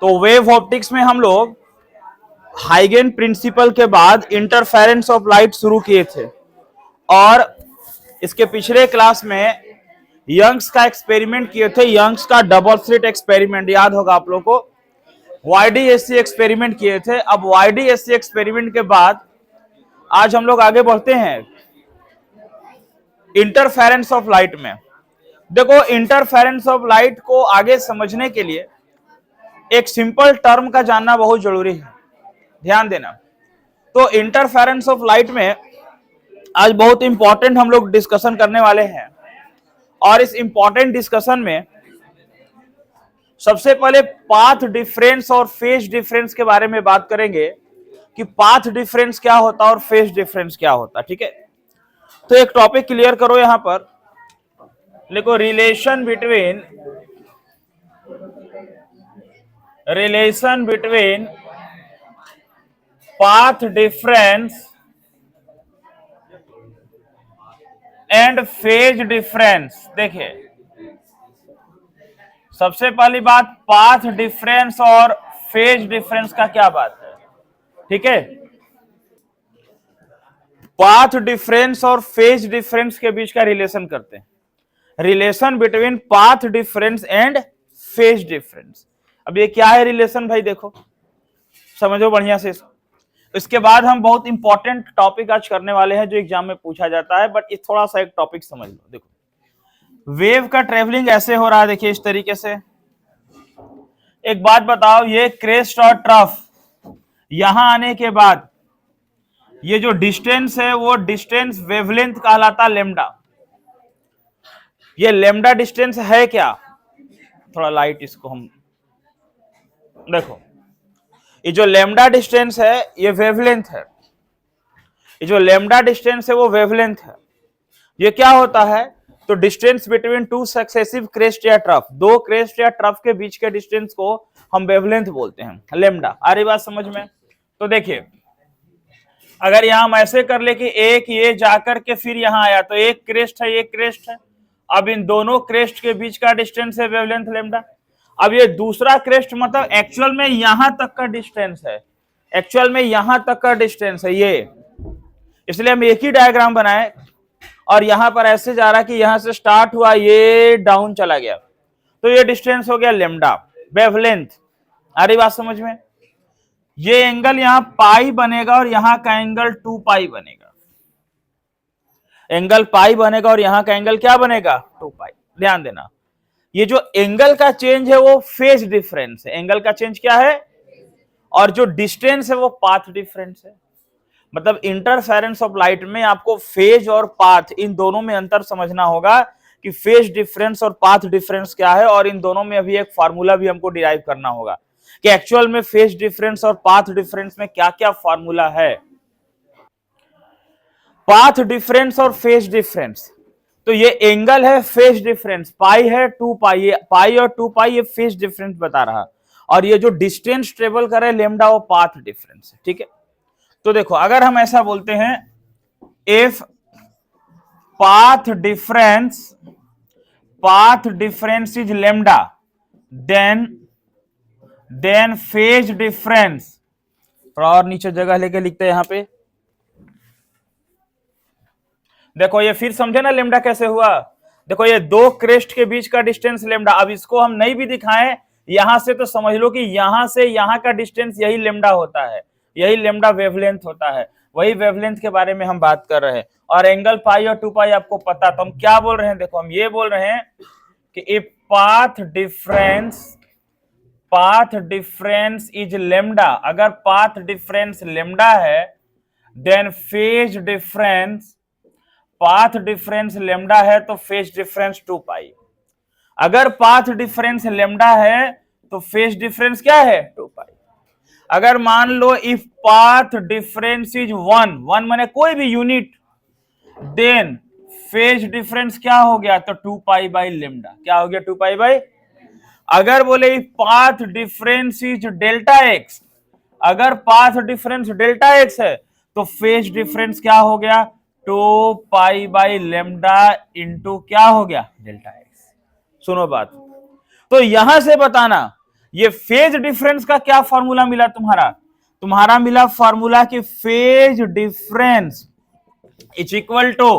तो wave optics में हम लोग हाइगेन प्रिंसिपल के बाद इंटरफेरेंस ऑफ लाइट शुरू किए थे, और इसके पिछले क्लास में यंग्स का एक्सपेरिमेंट किए थे। यंग्स का डबल स्लिट एक्सपेरिमेंट याद होगा आप लोगों को। YDSC एक्सपेरिमेंट किए थे। अब YDSC एक्सपेरिमेंट के बाद आज हम लोग आगे बढ़ते हैं इंटरफेरेंस ऑफ लाइट में। देखो, इंटरफेरेंस ऑफ लाइट को आगे समझने के लिए एक सिंपल टर्म का जानना बहुत जरूरी है, ध्यान देना। तो इंटरफेरेंस ऑफ लाइट में आज बहुत इंपॉर्टेंट हम लोग डिस्कशन करने वाले हैं, और इस इंपॉर्टेंट डिस्कशन में सबसे पहले पाथ डिफरेंस और फेज डिफरेंस के बारे में बात करेंगे कि पाथ डिफरेंस क्या होता है और फेज डिफरेंस क्या होता है। ठीक है, तो एक टॉपिक क्लियर करो यहां पर, लिखो relation between path difference and phase difference. देखिए, सबसे पहली बात, पाथ डिफरेंस और फेज डिफरेंस का क्या बात है। ठीक है, पाथ डिफरेंस और फेज डिफरेंस के बीच का रिलेशन करते हैं, relation between path difference and phase difference. अब ये क्या है रिलेशन भाई, देखो समझो बढ़िया से। इसके बाद हम बहुत इंपॉर्टेंट टॉपिक आज करने वाले हैं जो एग्जाम में पूछा जाता है, बट ये थोड़ा सा एक टॉपिक समझ लो। देखो, वेव का ट्रेवलिंग ऐसे हो रहा है, देखिए इस तरीके से। एक बात बताओ, ये क्रेस्ट और ट्रफ यहां आने के बाद ये जो डिस्टेंस है वो डिस्टेंस वेवलेंथ कहलाता लेमडा। ये लेमडा डिस्टेंस है क्या, थोड़ा लाइट इसको हम देखो, ये जो लेमडा डिस्टेंस है ये वेवलेंथ है। ये जो लेमडा डिस्टेंस है वो वेवलेंथ है। ये क्या होता है, तो distance between two successive crest या ट्रफ, दो क्रेस्ट या ट्रफ के बीच के डिस्टेंस को हम वेवलेंथ बोलते हैं, लेमडा। आ रही बात समझ में। तो देखिए, अगर यहां हम ऐसे कर ले कि एक ये जाकर के फिर यहां आया, तो एक क्रेस्ट है, एक क्रेस्ट है। अब इन दोनों क्रेस्ट के बीच का डिस्टेंस है वेवलेंथ लेमडा। अब ये दूसरा क्रेस्ट मतलब एक्चुअल में यहां तक का डिस्टेंस है, एक्चुअल में यहां तक का डिस्टेंस है ये, इसलिए हम एक ही डायग्राम बनाए, और यहां पर ऐसे जा रहा कि यहां से स्टार्ट हुआ, ये डाउन चला गया, तो ये डिस्टेंस हो गया लेमडा, वेवलेंथ। आ रही बात समझ में। ये एंगल यहां पाई बनेगा और यहां का एंगल 2 पाई बनेगा, एंगल पाई बनेगा और यहां का एंगल क्या बनेगा, 2 पाई। ध्यान देना, ये जो एंगल का चेंज है वो फेज डिफरेंस है। एंगल का चेंज क्या है, और जो डिस्टेंस है वो पाथ डिफरेंस है। मतलब इंटरफेरेंस ऑफ लाइट में आपको फेज और पाथ, इन दोनों में अंतर समझना होगा कि फेज डिफरेंस और पाथ डिफरेंस क्या है, और इन दोनों में अभी एक फार्मूला भी हमको डिराइव करना होगा कि एक्चुअल में फेज डिफरेंस और पाथ डिफरेंस में क्या क्या फार्मूला है। पाथ डिफरेंस और फेज डिफरेंस, तो ये एंगल है फेज डिफरेंस, पाई है 2 पाई, ये पाई और 2 पाई ये फेज डिफरेंस बता रहा, और ये जो डिस्टेंस ट्रेवल करे लेमडा वो पाथ डिफरेंस है। ठीक है, तो देखो, अगर हम ऐसा बोलते हैं, if path difference is lambda, then phase difference, थोड़ा और नीचे जगह लेके लिखते हैं यहां पे। देखो, ये फिर समझे ना लेमडा कैसे हुआ। देखो, ये दो क्रेस्ट के बीच का डिस्टेंस लेमडा। अब इसको हम नहीं भी दिखाएं यहां से, तो समझ लो कि यहां से यहां का डिस्टेंस यही लेमडा होता है, यही लेमडा वेवलेंथ होता है। वही वेवलेंथ के बारे में हम बात कर रहे हैं। और एंगल पाई और 2 पाई आपको पता, तो हम क्या बोल रहे हैं, देखो हम ये बोल रहे हैं कि if path difference is lambda, अगर पाथ डिफरेंस लेमडा है, then phase difference, path difference lambda है तो फेज डिफरेंस 2 पाई। अगर पाथ डिफरेंस लेमडा है तो फेज डिफरेंस क्या है, 2 पाई। अगर मान लो इफ पाथ डिफरेंस इज 1 माने कोई भी यूनिट, देन फेज डिफरेंस क्या हो गया, तो 2 पाई बाई लेमडा। क्या हो गया, 2 पाई बाई। अगर बोले if path difference is delta x, अगर पाथ डिफरेंस डेल्टा एक्स है तो फेज डिफरेंस क्या हो गया, 2 पाई बाई लेमडा इंटू क्या हो गया, डेल्टा एक्स। सुनो बात, तो यहां से बताना ये फेज डिफरेंस का क्या फॉर्मूला मिला तुम्हारा मिला फॉर्मूला कि phase difference is equal to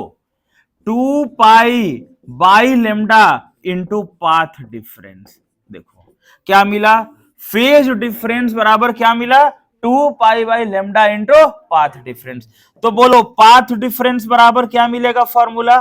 2 pi by lambda into path difference. देखो क्या मिला, फेज डिफरेंस बराबर क्या मिला, 2 pi by lambda into path difference. तो बोलो पाथ डिफरेंस बराबर क्या मिलेगा फॉर्मूला,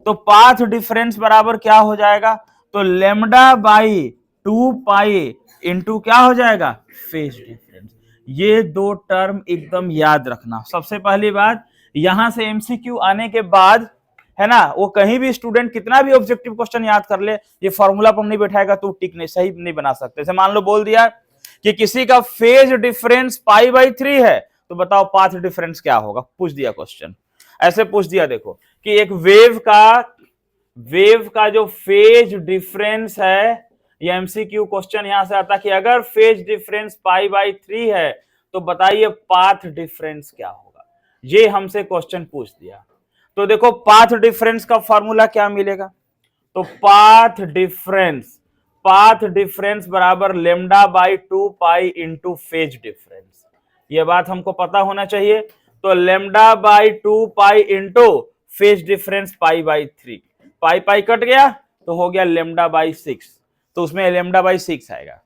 तो पाथ डिफरेंस बराबर क्या हो जाएगा, तो लेमडा बाई 2 पाई इंटू क्या हो जाएगा, फेज डिफरेंस। ये दो टर्म एकदम याद रखना। सबसे पहली बात, यहां से एमसीक्यू आने के बाद है ना, वो कहीं भी स्टूडेंट कितना भी ऑब्जेक्टिव क्वेश्चन याद कर ले, ये फॉर्मूला पर नहीं बैठाएगा तो टिक नहीं, सही नहीं बना सकते। जैसे मान लो बोल दिया कि किसी का फेज डिफरेंस π/3 है, तो बताओ पाथ डिफरेंस क्या होगा, पूछ दिया क्वेश्चन। ऐसे पूछ दिया देखो कि एक वेव का जो फेज डिफरेंस है, ये एमसीक्यू क्वेश्चन यहां से आता कि अगर फेज डिफरेंस π/3 है तो बताइए पाथ डिफरेंस क्या होगा। ये हमसे क्वेश्चन पूछ दिया। तो देखो पाथ डिफरेंस का फॉर्मूला क्या मिलेगा, तो पाथ डिफरेंस बराबर lambda by 2 pi into phase difference. ये बात हमको पता होना चाहिए। तो lambda by 2 pi into phase difference π/3, pi cut गया तो हो गया लेमडा बाई 6, तो उसमें लेमडा बाई 6 आएगा।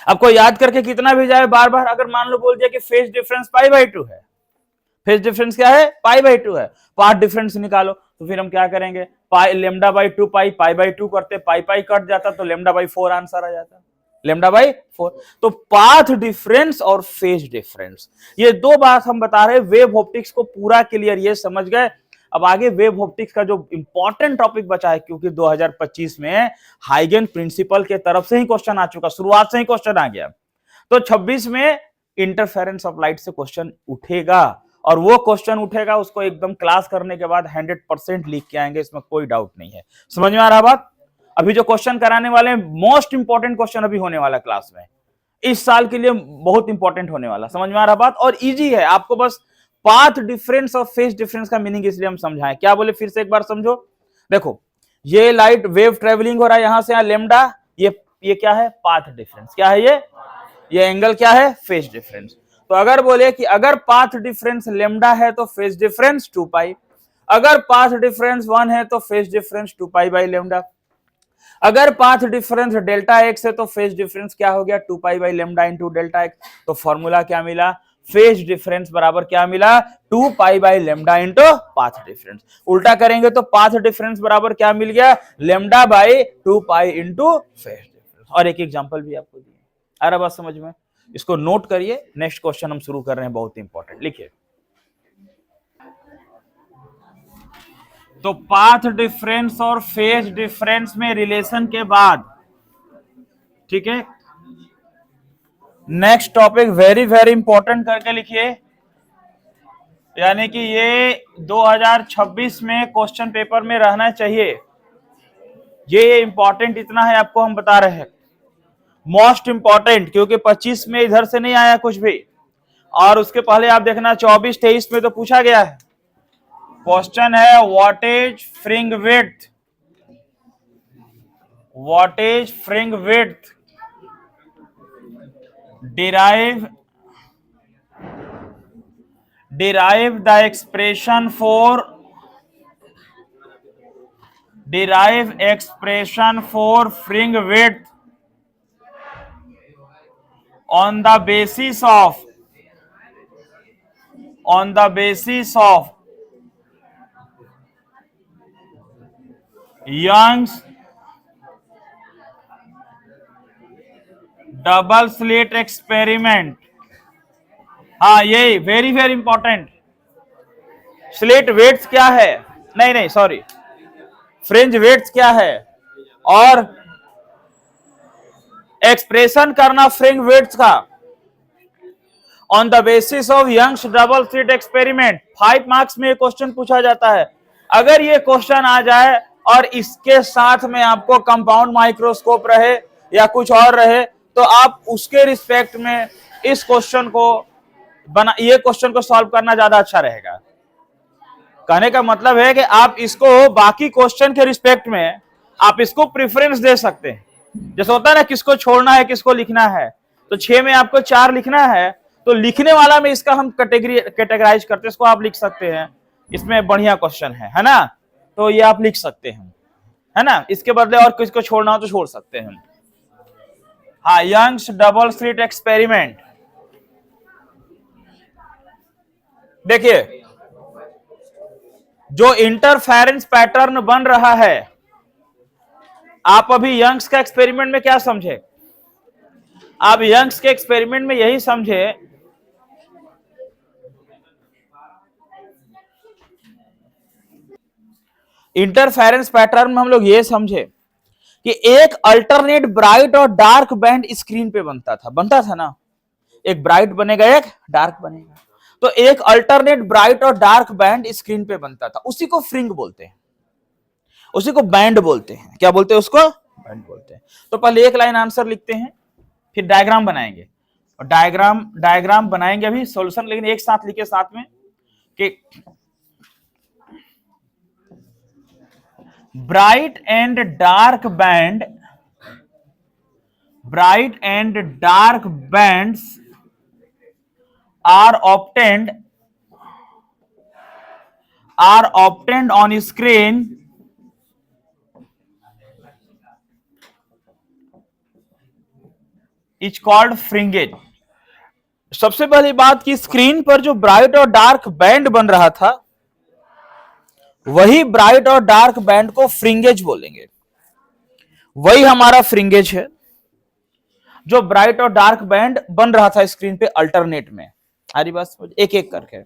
आपको याद करके कितना भी जाए बार बार, अगर मान लो बोल दिया कि फेज डिफरेंस π/2 है, फेज डिफरेंस क्या है, π/2 है, पाथ डिफरेंस निकालो, तो फिर हम क्या करेंगे, पाई लेमडा बाई 2 पाई π/2 करते, पाई कट जाता तो लेमडा बाई 4 आंसर आ जाता, लेमडा बाई 4। तो पाथ डिफरेंस और फेज डिफरेंस, ये दो बात हम बता रहे हैं। वेव ऑप्टिक्स को पूरा क्लियर ये समझ गए। अब आगे वेव ऑप्टिक्स का जो इंपॉर्टेंट टॉपिक बचा है, क्योंकि 2025 में हाइगन प्रिंसिपल के तरफ से ही क्वेश्चन आ चुका, शुरुआत से ही क्वेश्चन आ गया, तो 26 में इंटरफेरेंस ऑफ लाइट से क्वेश्चन उठेगा, और वो क्वेश्चन उठेगा उसको एकदम क्लास करने के बाद 100% लिख के आएंगे, इसमें कोई डाउट नहीं है। समझ में आ रहा बात। अभी जो क्वेश्चन कराने वाले हैं, मोस्ट इंपॉर्टेंट क्वेश्चन अभी होने वाला क्लास में, इस साल के लिए बहुत इंपॉर्टेंट होने वाला। समझ में आ रहा बात, और इजी है। आपको बस पाथ डिफरेंस और फेज डिफरेंस का मीनिंग इसलिए हम समझाएं। क्या बोले, फिर से एक बार समझो। देखो ये लाइट वेव ट्रेवलिंग हो रहा है यहां से यहां, लेमडा, ये क्या है, पाथ डिफरेंस। क्या है ये एंगल क्या है, फेज डिफरेंस। तो अगर बोले कि अगर पाथ डिफरेंस लेमडा है तो फेज डिफरेंस 2 पाई, अगर पाथ डिफरेंस 1 है तो phase difference 2 pi by lambda, अगर पाथ डिफरेंस डेल्टा एक्स है तो फेज डिफरेंस क्या हो गया, 2 pi by lambda into delta x. तो फॉर्मूला क्या मिला, फेज डिफरेंस बराबर क्या मिला, 2 pi by lambda into path difference. उल्टा करेंगे तो पाथ डिफरेंस बराबर क्या मिल गया, lambda by 2 pi into phase difference. और एक एग्जांपल भी आपको दिए। आ रहा बात समझ में, इसको नोट करिए। नेक्स्ट क्वेश्चन हम शुरू कर रहे हैं, बहुत इंपॉर्टेंट, लिखिए। तो पाथ डिफरेंस और फेज डिफरेंस में रिलेशन के बाद, ठीक है, next topic very very important करके लिखिए, यानी कि ये 2026 में क्वेश्चन पेपर में रहना चाहिए। ये इंपॉर्टेंट इतना है आपको हम बता रहे हैं, मोस्ट इंपॉर्टेंट, क्योंकि 25 में इधर से नहीं आया कुछ भी, और उसके पहले आप देखना 24-23 में तो पूछा गया है। क्वेश्चन है what is फ्रिंग width, what is फ्रिंग width, derive the expression for fringe width on the basis of Young's double slit experiment. हाँ यही very very important. Slit widths क्या है, नहीं सॉरी, फ्रिंज वेट्स क्या है, और एक्सप्रेशन करना फ्रिंज वेट्स का on the basis of Young's double slit experiment. 5 marks में ये क्वेश्चन पूछा जाता है। अगर ये क्वेश्चन आ जाए और इसके साथ में आपको कंपाउंड माइक्रोस्कोप रहे या कुछ और रहे, तो आप उसके रिस्पेक्ट में इस क्वेश्चन को ये क्वेश्चन को सॉल्व करना ज्यादा अच्छा रहेगा। कहने का मतलब है कि आप इसको बाकी क्वेश्चन के रिस्पेक्ट में आप इसको प्रेफरेंस दे सकते हैं, जैसे होता है ना, किसको छोड़ना है किसको लिखना है, तो 6 में आपको 4 लिखना है, तो लिखने वाला में इसका हम कैटेगराइज करते हैं, इसको आप लिख सकते हैं, इसमें बढ़िया क्वेश्चन है ना, तो ये आप लिख सकते हैं, है ना। इसके बदले और किसको छोड़ना हो तो छोड़ सकते हैं। हाँ, यंग्स डबल स्लिट एक्सपेरिमेंट। देखिए, जो इंटरफेरेंस पैटर्न बन रहा है, आप अभी यंग्स का एक्सपेरिमेंट में क्या समझे? आप यंग्स के एक्सपेरिमेंट में यही समझे इंटरफेरेंस पैटर्न में हम लोग ये समझे कि एक अल्टरनेट ब्राइट और डार्क बैंड स्क्रीन पे बनता था ना, एक ब्राइट बनेगा एक डार्क बनेगा, तो एक अल्टरनेट ब्राइट और डार्क बैंड स्क्रीन पे बनता था, उसी को फ्रिंग बोलते हैं, उसी को बैंड बोलते हैं। क्या बोलते हैं उसको? बैंड बोलते हैं। तो पहले एक लाइन आंसर लिखते हैं, फिर डायग्राम बनाएंगे, और डायग्राम बनाएंगे अभी सॉल्यूशन, लेकिन एक साथ लिखे साथ में कि bright and dark bands are obtained on screen is called fringage। सबसे पहली बात कि स्क्रीन पर जो ब्राइट और डार्क बैंड बन रहा था, वही ब्राइट और डार्क बैंड को फ्रिंगेज बोलेंगे, वही हमारा फ्रिंगेज है, जो ब्राइट और डार्क बैंड बन रहा था स्क्रीन पे अल्टरनेट में। अरे बस एक एक करके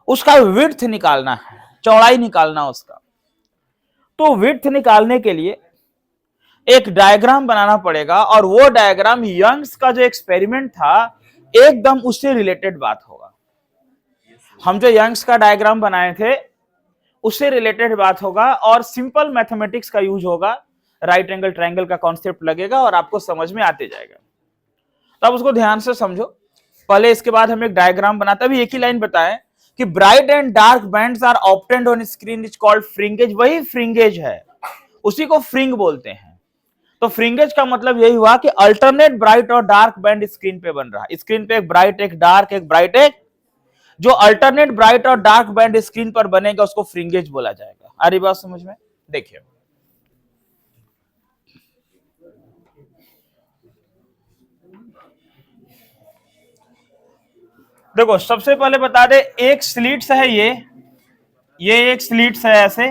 उसका विड्थ निकालना है, चौड़ाई निकालना उसका। तो विड्थ निकालने के लिए एक डायग्राम बनाना पड़ेगा, और वो डायग्राम यंग्स का जो एक्सपेरिमेंट था एकदम उससे रिलेटेड बात होगा। हम जो यंग्स का डायग्राम बनाए थे उससे रिलेटेड बात होगा, और सिंपल मैथमेटिक्स का यूज होगा, राइट एंगल ट्रायंगल का कॉन्सेप्ट लगेगा और आपको समझ में आते जाएगा। तो आप उसको ध्यान से समझो पहले, इसके बाद हम एक डायग्राम बनाते हैं। एक ही लाइन बताएं कि bright and dark bands are obtained on screen is called fringes, वही फ्रिंगेज है, उसी को फ्रिंग बोलते हैं। तो फ्रिंगेज का मतलब यही हुआ कि अल्टरनेट ब्राइट और डार्क बैंड स्क्रीन पे बन रहा है, स्क्रीन पे एक ब्राइट एक डार्क, एक ब्राइट एक, जो अल्टरनेट ब्राइट और डार्क बैंड स्क्रीन पर बनेगा उसको फ्रिंगेज बोला जाएगा। आ रही बात समझ में? देखिए, देखो सबसे पहले बता दे, एक स्लिट्स है, ये एक स्लिट्स है ऐसे,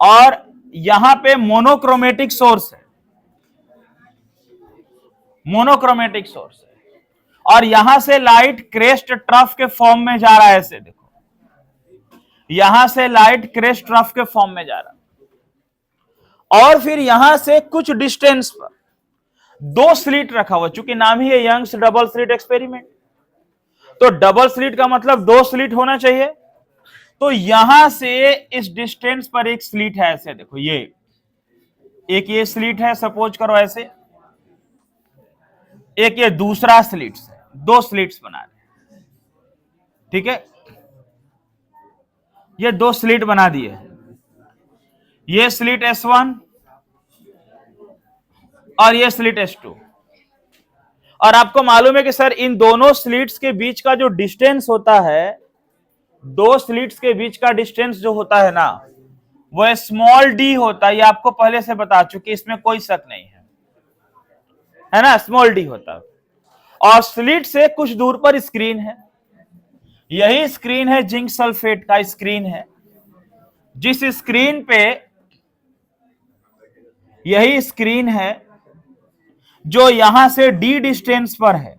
और यहां पे मोनोक्रोमेटिक सोर्स है, मोनोक्रोमेटिक सोर्स है, और यहां से लाइट क्रेस्ट ट्रफ के फॉर्म में जा रहा है, ऐसे देखो, यहां से लाइट क्रेस्ट ट्रफ के फॉर्म में जा रहा है, और फिर यहां से कुछ डिस्टेंस पर दो स्लिट रखा हुआ, चूंकि नाम ही है यंग्स डबल स्लिट एक्सपेरिमेंट, तो डबल स्लिट का मतलब दो स्लिट होना चाहिए। तो यहां से इस डिस्टेंस पर एक स्लिट है, ऐसे देखो, ये एक ये स्लिट है, सपोज करो ऐसे, एक ये दूसरा स्लिट है, दो स्लिट्स बना रहे, ठीक है, ये दो स्लिट बना दिए, ये स्लिट S1 और ये स्लिट S2। और आपको मालूम है कि सर इन दोनों स्लिट्स के बीच का जो डिस्टेंस होता है, दो स्लिट्स के बीच का डिस्टेंस जो होता है ना, वो स्मॉल डी होता है, ये आपको पहले से बता चुके, इसमें कोई शक नहीं है ना, स्मॉल डी होता है। और स्लिट से कुछ दूर पर स्क्रीन है, यही स्क्रीन है जिंक सल्फेट का स्क्रीन है, जिस स्क्रीन पे, यही स्क्रीन है जो यहां से डी डिस्टेंस पर है।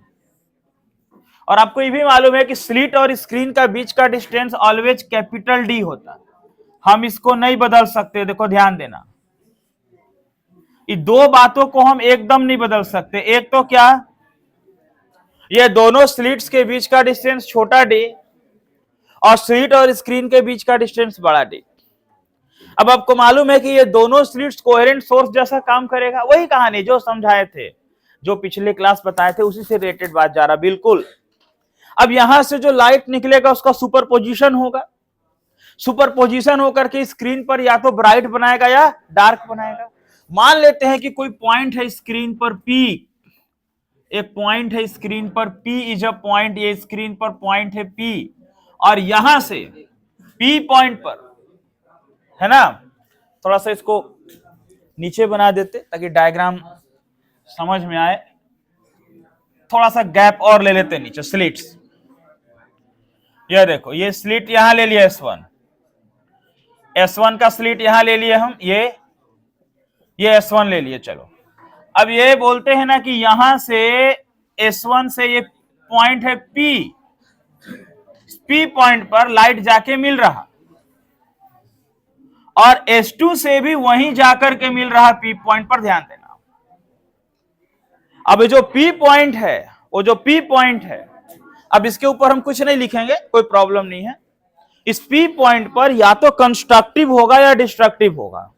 और आपको ये भी मालूम है कि स्लिट और स्क्रीन का बीच का डिस्टेंस ऑलवेज कैपिटल डी होता है, हम इसको नहीं बदल सकते, देखो ध्यान देना, ये दो बातों को हम एकदम नहीं बदल सकते। एक तो क्या, ये दोनों स्लिट्स के बीच का डिस्टेंस छोटा डी, और स्लिट और स्क्रीन के बीच का डिस्टेंस बड़ा डी। अब आपको मालूम है कि ये दोनों स्लिट्स कोहेरेंट सोर्स जैसा काम करेगा, वही कहानी जो समझाए थे, जो पिछले क्लास बताए थे, उसी से रिलेटेड बात जा रहा, बिल्कुल। अब यहां से जो लाइट निकलेगा उसका सुपरपोजिशन होगा, सुपरपोजिशन होकर के स्क्रीन पर या तो ब्राइट बनाएगा या डार्क बनाएगा। मान लेते हैं कि कोई पॉइंट है स्क्रीन पर P, एक पॉइंट है स्क्रीन पर P इज अ पॉइंट, ये स्क्रीन पर पॉइंट है P, और यहां से P पॉइंट पर, है ना, थोड़ा सा इसको नीचे बना देते ताकि डायग्राम समझ में आए, थोड़ा सा गैप और ले लेते नीचे, स्लिट्स। ये देखो, ये स्लिट यहां ले लिया S1, S1 का स्लिट यहां ले लिए हम, ये S1 ले लिए। चलो अब ये बोलते हैं ना कि यहां से S1 से ये पॉइंट है P पॉइंट पर लाइट जाके मिल रहा, और S2 से भी वहीं जाकर के मिल रहा P पॉइंट पर, ध्यान देना। अब जो P पॉइंट है, वो जो P पॉइंट है, अब इसके ऊपर हम कुछ नहीं लिखेंगे, कोई प्रॉब्लम नहीं है। इस P पॉइंट पर या तो कंस्ट्रक्टिव होगा या डिस्ट्रक्टिव होगा।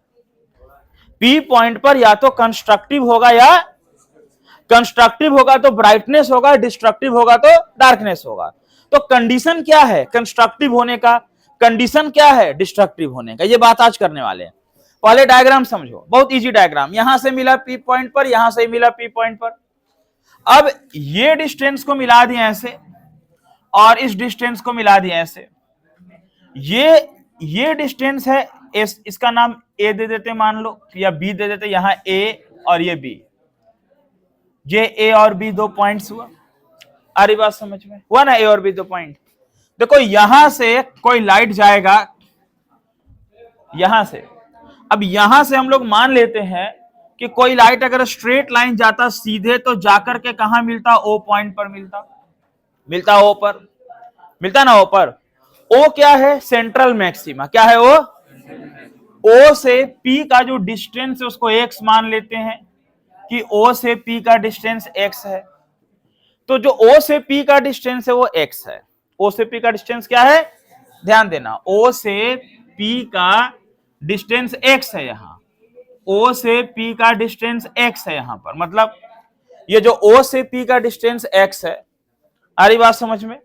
P पॉइंट पर या तो कंस्ट्रक्टिव होगा या कंस्ट्रक्टिव होगा तो ब्राइटनेस होगा, डिस्ट्रक्टिव होगा तो डार्कनेस होगा। तो कंडीशन क्या है कंस्ट्रक्टिव होने का, कंडीशन क्या है डिस्ट्रक्टिव होने का, ये बात आज करने वाले हैं। पहले डायग्राम समझो, बहुत इजी डायग्राम। यहां से मिला P पॉइंट पर, यहां से मिला P पॉइंट पर। अब ये डिस्टेंस को मिला दिया ऐसे, और इस डिस्टेंस को मिला दिया ऐसे। ये डिस्टेंस है, इसका नाम A दे देते मान लो, या B दे देते, यहां A और ये B, ये A और B दो पॉइंट्स हुआ। आ रही बात समझ में, हुआ ना, A और B दो पॉइंट। देखो यहां से कोई लाइट जाएगा, यहां से, अब यहां से हम लोग मान लेते हैं कि कोई लाइट अगर स्ट्रेट लाइन जाता सीधे तो जाकर के कहां मिलता, O पॉइंट पर मिलता O पर, मिलता ना O पर। O क्या है, सेंट्रल मैक्सिमा। क्या है O से P का जो डिस्टेंस है उसको x मान लेते हैं कि O से P का डिस्टेंस x है। तो जो O से P का डिस्टेंस है वो x है। O से P का डिस्टेंस क्या है, ध्यान देना, O से P का डिस्टेंस x है। यहां O से P का डिस्टेंस x है यहां पर, मतलब ये जो O से P का डिस्टेंस x है। आ रही बात समझ में।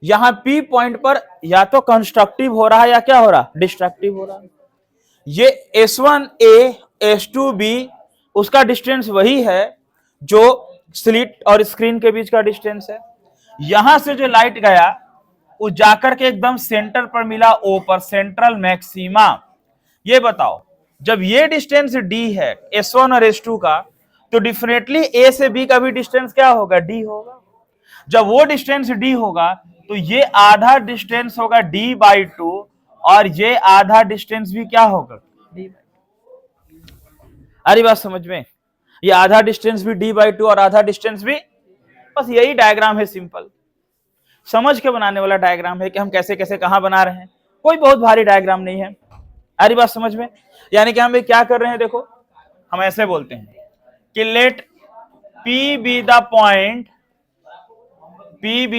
यहां P पॉइंट पर या तो कंस्ट्रक्टिव हो रहा है या क्या हो रहा, डिस्ट्रक्टिव हो रहा है। ये S1A S2B उसका डिस्टेंस वही है जो स्लिट और स्क्रीन के बीच का डिस्टेंस है। यहां से जो लाइट गया वो जाकर के एकदम सेंटर पर मिला O पर, सेंट्रल मैक्सिमा। ये बताओ, जब ये डिस्टेंस D है S1 और S2 का, तो डेफिनेटली A से B का भी डिस्टेंस क्या होगा, D होगा। जब वो डिस्टेंस D होगा तो ये आधा डिस्टेंस होगा D/2, और ये आधा डिस्टेंस भी क्या होगा, D/2। अरे बात समझ में, ये आधा डिस्टेंस भी D/2 और आधा डिस्टेंस भी, बस यही डायग्राम है, सिंपल समझ के बनाने वाला डायग्राम है कि हम कैसे कैसे कहां बना रहे हैं, कोई बहुत भारी डायग्राम नहीं है। अरे बात समझ में, यानी कि हम क्या कर रहे हैं, देखो हम ऐसे बोलते हैं कि late P be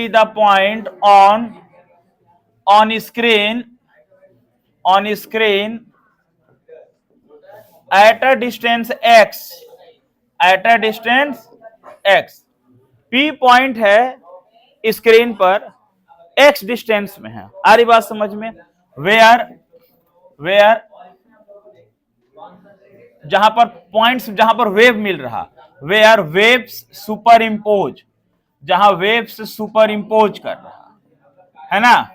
the point on screen at a distance x, P point है स्क्रीन पर x डिस्टेंस में है। आ रही बात समझ में, वेयर जहां पर पॉइंट्स, जहां पर वेव मिल रहा, वेयर वेव्स सुपर इम्पोज, जहां वेव्स सुपर इम्पोज कर रहा है ना।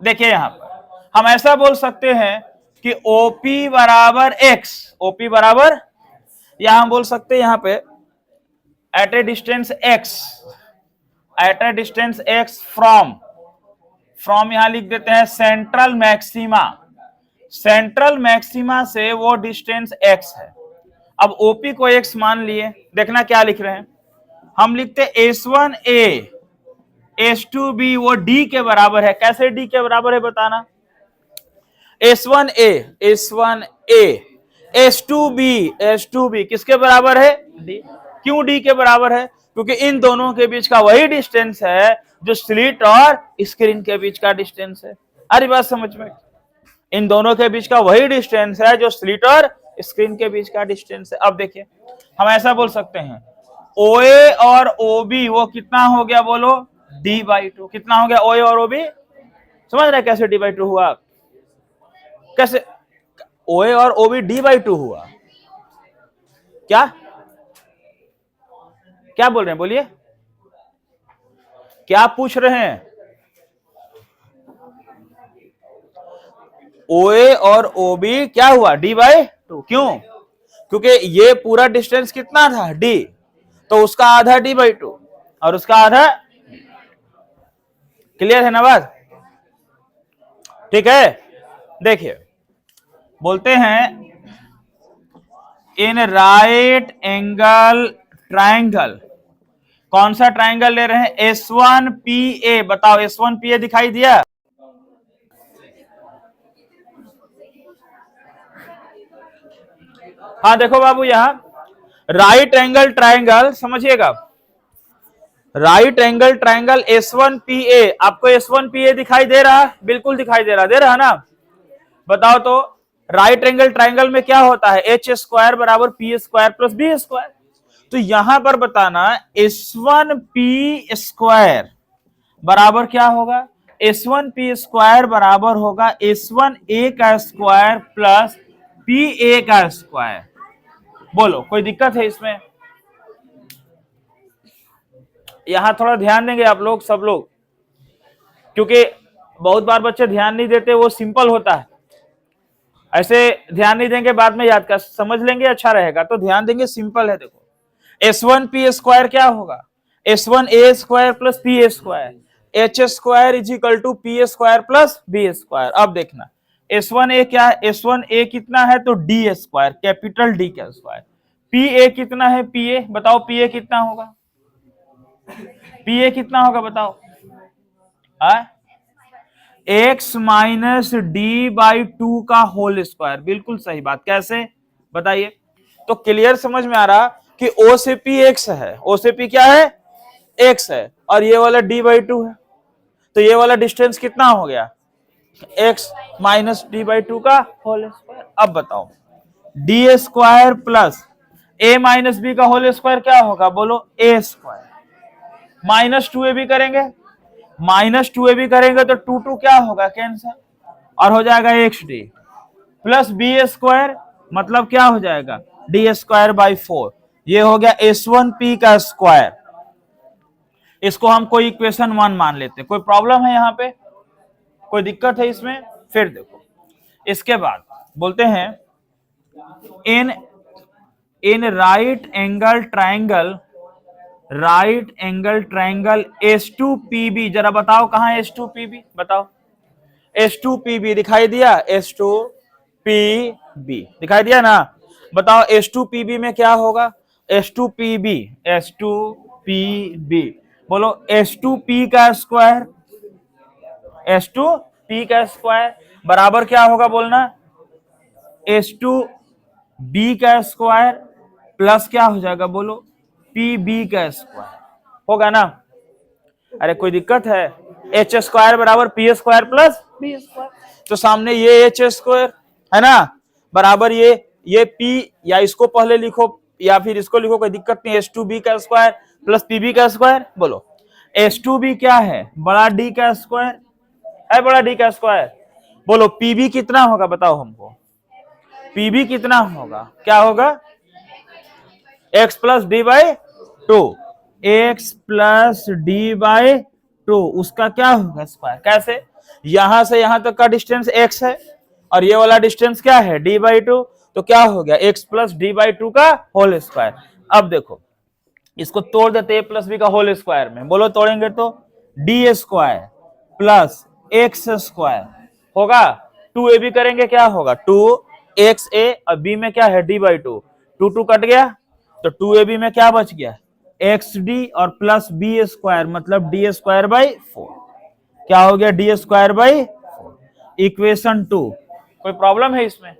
देखिए यहां पर हम ऐसा बोल सकते हैं कि OP बराबर x, OP बराबर, यहां हम बोल सकते हैं यहां पे at a distance x from यहां लिख देते हैं सेंट्रल मैक्सिमा से वो डिस्टेंस x है। अब OP को x मान लिए, देखना क्या लिख रहे हैं, हम लिखते S1A S2B वो D के बराबर है। कैसे D के बराबर है बताना, S1A S2B किसके बराबर है, D। क्यों D के बराबर है, क्योंकि इन दोनों के बीच का वही डिस्टेंस है जो स्लिट और स्क्रीन के बीच का डिस्टेंस है। अरे बात समझ में, इन दोनों के बीच का वही डिस्टेंस है जो स्लिट और स्क्रीन के बीच का डिस्टेंस है। अब देखिए हम ऐसा बोल सकते हैं OA और OB वो कितना हो गया, बोलो D/2। कितना हो गया OA और OB, समझ रहे कैसे D/2 हुआ, कैसे OA और OB D/2 हुआ। क्या क्या बोल रहे हैं, बोलिए, क्या पूछ रहे हैं? OA और OB क्या हुआ, D/2, क्यों? क्योंकि ये पूरा डिस्टेंस कितना था, D, तो उसका आधा D/2 और उसका आधा। क्लियर है ना बात? ठीक है, देखिए बोलते हैं इन राइट एंगल ट्राइंगल, कौन सा ट्राइंगल ले रहे हैं, S1PA, बताओ S1PA दिखाई दिया? हाँ देखो बाबू, यहां राइट एंगल ट्राइंगल, समझिएगा, राइट एंगल ट्राइंगल S1PA, आपको S1PA दिखाई दे रहा है? बिल्कुल दिखाई दे रहा है ना? बताओ तो राइट एंगल ट्राइंगल में क्या होता है, H² बराबर P² प्लस B²। तो यहां पर बताना S1P² बराबर क्या होगा, S1P² बराबर होगा S1A का स्क्वायर प्लस PA का स्क्वायर। बोलो कोई दिक्कत है इसमें? यहां थोड़ा ध्यान देंगे आप लोग, सब लोग, क्योंकि बहुत बार बच्चे ध्यान नहीं देते, वो सिंपल होता है, ऐसे ध्यान नहीं देंगे बाद में याद कर, समझ लेंगे अच्छा रहेगा, तो ध्यान देंगे, सिंपल है। देखो S1P² क्या होगा, S1A² plus PA², H² is equal to P² plus B²। अब देखना S1A क्या है, S1A कितना है, तो D², कैपिटल D का स्क्वायर। PA कितना है, PA बताओ, PA कितना होगा, PA कितना होगा बताओ, X माइनस D/2 का होल स्क्वायर। बिल्कुल सही बात, कैसे बताइए? तो क्लियर समझ में आ रहा कि O से P X है, O से P क्या है, X है, और ये वाला D/2 है, तो ये वाला डिस्टेंस कितना हो गया, X माइनस D/2 का होल स्क्वायर। अब बताओ D² plus A minus B का होल स्क्वायर क्या होगा, बोलो A², माइनस 2AB करेंगे, माइनस 2AB करेंगे तो 2 क्या होगा, कैंसर, और हो जाएगा XD प्लस B² मतलब क्या हो जाएगा, D²/4। ये हो गया S1P का स्क्वायर। इसको हम कोई इक्वेशन 1 मान लेते हैं। कोई प्रॉब्लम है यहाँ पे, कोई दिक्कत है इसमें? फिर देखो इसके बाद बोलते हैं in in right angle triangle, right angle triangle S2PB, जरा बताओ कहां है S2PB, बताओ S2PB दिखाई दिया, S2PB दिखाई दिया ना? बताओ S2PB में क्या होगा, S2PB, S2PB बोलो S2P का स्क्वायर, S2P का स्क्वायर बराबर क्या होगा बोलना, S2B का स्क्वायर प्लस क्या हो जाएगा बोलो, PB का स्क्वायर होगा ना? अरे कोई दिक्कत है, H² बराबर P² प्लस B², तो सामने ये H² है ना, बराबर ये P, या इसको पहले लिखो या फिर इसको लिखो, कोई दिक्कत नहीं, S2B का स्क्वायर प्लस PB का स्क्वायर। बोलो S2B क्या है, बड़ा D का स्क्वायर है, बड़ा D का स्क्वायर। बोलो PB कितना होगा बताओ हमको, PB कितना होगा, क्या होगा, X plus D/2, X plus D/2 उसका क्या होगा स्क्वायर। कैसे, यहां से यहां तक का डिस्टेंस X है और ये वाला डिस्टेंस क्या है, D/2, तो क्या हो गया X प्लस D/2 का होल स्क्वायर। अब देखो इसको तोड़ देते A प्लस B का होल स्क्वायर में, बोलो तोड़ेंगे तो D² प्लस X² होगा, 2AB करेंगे क्या होगा, 2XA, और B में क्या है D/2, 2 कट गया, तो 2AB में क्या बच गया, XD और प्लस B² मतलब D²/4। क्या हो गया, D²/4। इक्वेशन 2। कोई प्रॉब्लम है इसमें?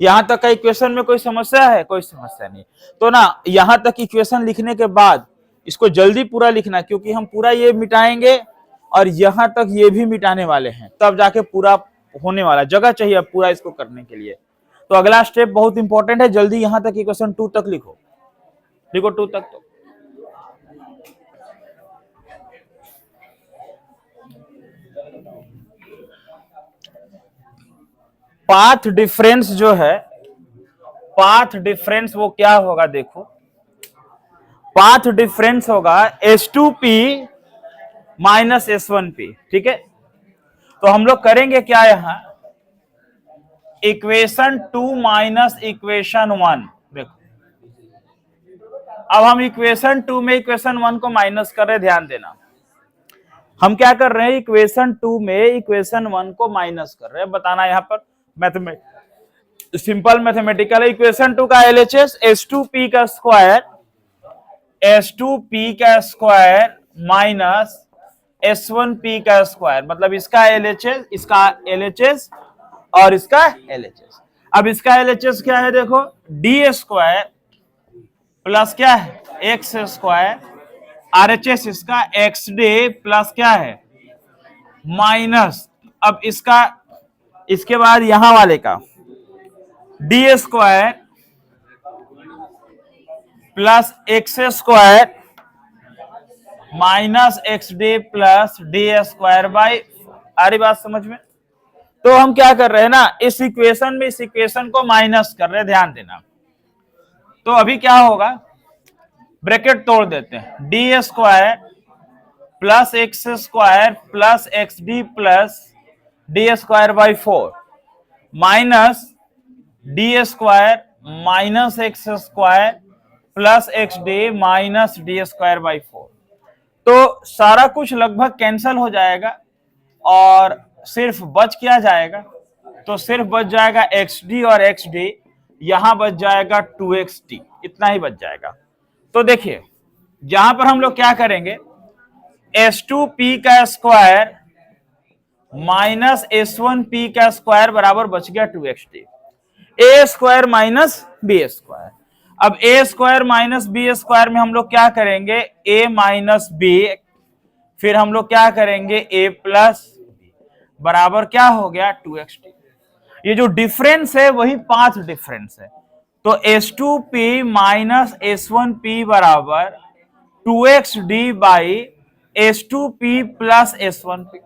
यहां तक का इक्वेशन में कोई समस्या है? कोई समस्या नहीं। तो ना यहां तक इक्वेशन लिखने के बाद इसको जल्दी पूरा लिखना, क्योंकि हम पूरा ये मिटाएंगे और यहां तक ये भी मिटाने वाले हैं, तब जाके पूरा होने वाला, जगह चाहिए पूरा इसको करने के लिए। तो अगला स्टेप बहुत इंपॉर्टेंट है, जल्दी यहां तक इक्वेशन 2 तक लिखो, लिखो 2 तक। तो पाथ डिफरेंस जो है पाथ डिफरेंस वो क्या होगा, देखो पाथ डिफरेंस होगा H2P माइनस S1P, ठीक है। तो हम लोग करेंगे क्या यहां, इक्वेशन 2 माइनस इक्वेशन 1, देखो अब हम इक्वेशन 2 में इक्वेशन 1 को माइनस कर रहे, ध्यान देना हम क्या कर रहे हैं, इक्वेशन 2 में इक्वेशन 1 को माइनस कर रहे हैं। बताना यहां पर सिंपल मैथमेटिकल इक्वेशन 2 का LHS H2P का स्क्वायर H2P का स्क्वायर माइनस S1P का स्क्वायर, मतलब इसका LHS, इसका LHS और इसका LHS। अब इसका LHS क्या है, देखो डी स्क्वायर प्लस क्या है एक्स स्क्वायर, RHS इसका एक्स डे प्लस क्या है माइनस, अब इसका इसके बाद यहां वाले का D square plus X square minus X D plus D square by, आ रही बात समझ में। तो हम क्या कर रहे हैं ना, इस इक्वेशन में इस इक्वेशन को माइनस कर रहे हैं, ध्यान देना। तो अभी क्या होगा, ब्रैकेट तोड़ देते हैं, D square plus X square plus x D plus D square by 4 minus D square minus x square plus x D minus D square by 4। तो सारा कुछ लगभग कैंसल हो जाएगा और सिर्फ बच क्या जाएगा, तो सिर्फ बच जाएगा एक्स डी और एक्स डी, यहां बच जाएगा 2xt, इतना ही बच जाएगा। तो देखिए यहां पर हम लोग क्या करेंगे, S2P का स्क्वायर माइनस S1P का स्क्वायर बराबर बच गया 2xt, ए स्क्वायर माइनस बी स्क्वायर। अब ए स्क्वायर माइनस बी स्क्वायर में हम लोग क्या करेंगे, ए माइनस बी, फिर हम लोग क्या करेंगे ए प्लस बराबर क्या हो गया 2xt। ये जो डिफरेंस है वही पाथ डिफरेंस है। तो H2P माइनस S1P बराबर 2xd by H2P plus S1P।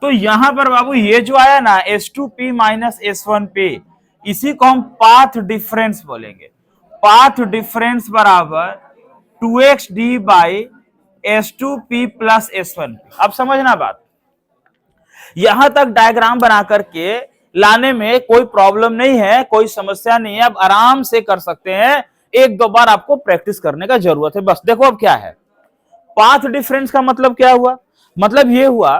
तो यहां पर बाबू ये जो आया ना H2P माइनस S1P, इसी को हम पाथ डिफरेंस बोलेंगे। पाथ डिफरेंस बराबर 2xd by H2P plus S1P। अब समझना बात, यहां तक डायग्राम बना करके लाने में कोई प्रॉब्लम नहीं है, कोई समस्या नहीं है, अब आराम से कर सकते हैं। एक दो बार आपको प्रैक्टिस करने का जरूरत है बस। देखो अब क्या है, पाथ डिफरेंस का मतलब क्या हुआ, मतलब ये हुआ